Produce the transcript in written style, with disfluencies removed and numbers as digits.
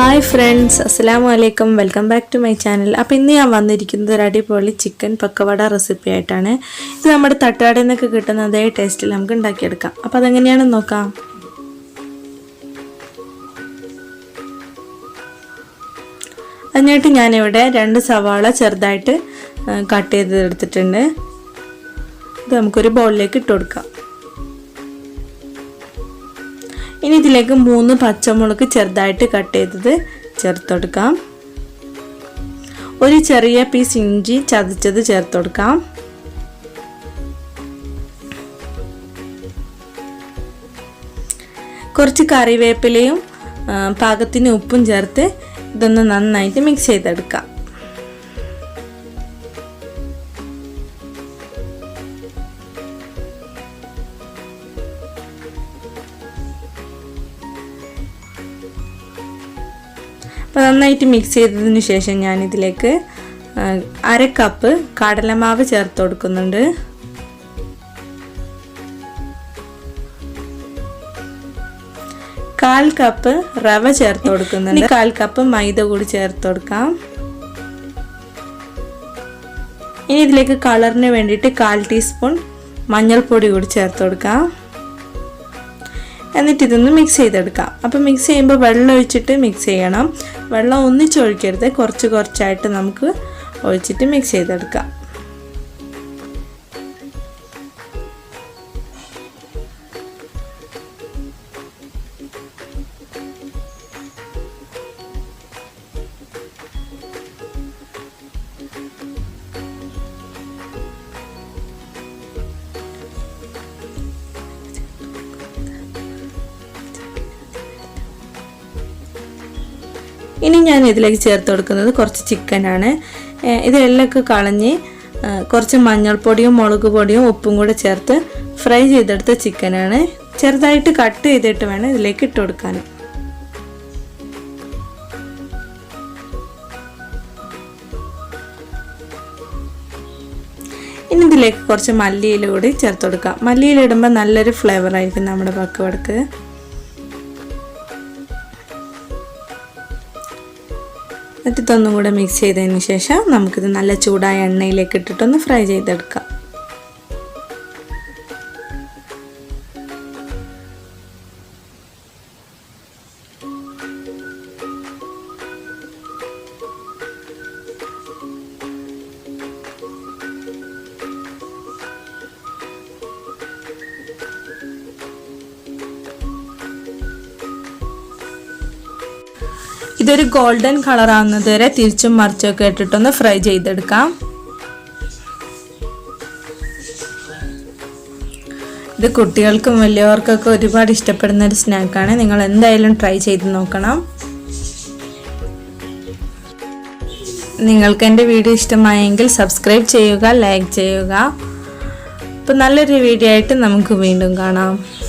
Hi friends, അസ്സലാമു അലൈക്കും. Welcome back to my channel. അപ്പോൾ ഇന്ന് ഞാൻ വന്നിരിക്കുന്നത് ഒരു അടിപൊളി ചിക്കൻ പക്കവട റെസിപ്പി ആയിട്ടാണ്. ഇത് നമ്മുടെ തട്ടുകടയിൽ നിന്നൊക്കെ കിട്ടുന്ന അതേ ടേസ്റ്റിൽ നമുക്ക് ഉണ്ടാക്കിയെടുക്കാം. അപ്പോൾ അതെങ്ങനെയാണെന്ന് നോക്കാം. അതിനായിട്ട് ഞാനിവിടെ 2 സവാള ചെറുതായിട്ട് കട്ട് ചെയ്തെടുത്തിട്ടുണ്ട്. ഇത് നമുക്കൊരു ബൗളിലേക്ക് ഇട്ട് കൊടുക്കാം. ഇനി ഇതിലേക്ക് 3 പച്ചമുളക് ചെറുതായിട്ട് കട്ട് ചെയ്തത് ചേർത്ത് കൊടുക്കാം. ഒരു ചെറിയ പീസ് ഇഞ്ചി ചതച്ചത് ചേർത്ത് കൊടുക്കാം. കുറച്ച് കറിവേപ്പിലയും പാകത്തിന് ഉപ്പും ചേർത്ത് ഇതൊന്ന് നന്നായിട്ട് മിക്സ് ചെയ്തെടുക്കാം. അപ്പോൾ നന്നായിട്ട് മിക്സ് ചെയ്തതിന് ശേഷം ഞാനിതിലേക്ക് 1/2 കപ്പ് കടലമാവ് ചേർത്ത് കൊടുക്കുന്നുണ്ട്. കാൽ കപ്പ് റവ ചേർത്ത് കൊടുക്കുന്നുണ്ട്. 1/4 കപ്പ് മൈദ കൂടി ചേർത്ത് കൊടുക്കാം. ഇനി ഇതിലേക്ക് കളറിന് വേണ്ടിയിട്ട് 1/4 ടീസ്പൂൺ മഞ്ഞൾപ്പൊടി കൂടി ചേർത്ത് കൊടുക്കാം. എന്നിട്ട് ഇതൊന്ന് മിക്സ് ചെയ്തെടുക്കാം. അപ്പോൾ മിക്സ് ചെയ്യുമ്പോൾ വെള്ളം ഒഴിച്ചിട്ട് മിക്സ് ചെയ്യണം. വെള്ളം ഒന്നിച്ചൊഴിക്കരുത്, കുറച്ചായിട്ട് നമുക്ക് ഒഴിച്ചിട്ട് മിക്സ് ചെയ്തെടുക്കാം. ഇനി ഞാൻ ഇതിലേക്ക് ചേർത്ത് കൊടുക്കുന്നത് കുറച്ച് ചിക്കനാണ്. ഇതെല്ലൊക്കെ കളഞ്ഞ് കുറച്ച് മഞ്ഞൾപ്പൊടിയും മുളക് പൊടിയും ഉപ്പും കൂടെ ചേർത്ത് ഫ്രൈ ചെയ്തെടുത്ത ചിക്കനാണ്. ചെറുതായിട്ട് കട്ട് ചെയ്തിട്ട് വേണം ഇതിലേക്ക് ഇട്ട് കൊടുക്കാൻ. ഇനി ഇതിലേക്ക് കുറച്ച് മല്ലിയില കൂടി ചേർത്ത് കൊടുക്കാം. മല്ലിയില ഇടുമ്പോൾ നല്ലൊരു ഫ്ലേവർ ആയിരിക്കും നമ്മുടെ പക്കവടക്ക്. എന്നിട്ട് ഇതൊന്നും കൂടെ മിക്സ് ചെയ്തതിന് ശേഷം നമുക്കിത് നല്ല ചൂടായ എണ്ണയിലേക്ക് ഇട്ടിട്ടൊന്ന് ഫ്രൈ ചെയ്തെടുക്കാം. ഇതൊരു ഗോൾഡൻ കളർ ആവുന്നത് വരെ തിരിച്ചും മറിച്ചൊക്കെ ഇട്ടിട്ടൊന്ന് ഫ്രൈ ചെയ്തെടുക്കാം. ഇത് കുട്ടികൾക്കും വലിയവർക്കൊക്കെ ഒരുപാട് ഇഷ്ടപ്പെടുന്ന ഒരു സ്നാക്കാണ്. നിങ്ങൾ എന്തായാലും ട്രൈ ചെയ്ത് നോക്കണം. നിങ്ങൾക്ക് എൻ്റെ വീഡിയോ ഇഷ്ടമായെങ്കിൽ സബ്സ്ക്രൈബ് ചെയ്യുക, ലൈക്ക് ചെയ്യുക. അപ്പോൾ നല്ലൊരു വീഡിയോ ആയിട്ട് നമുക്ക് വീണ്ടും കാണാം.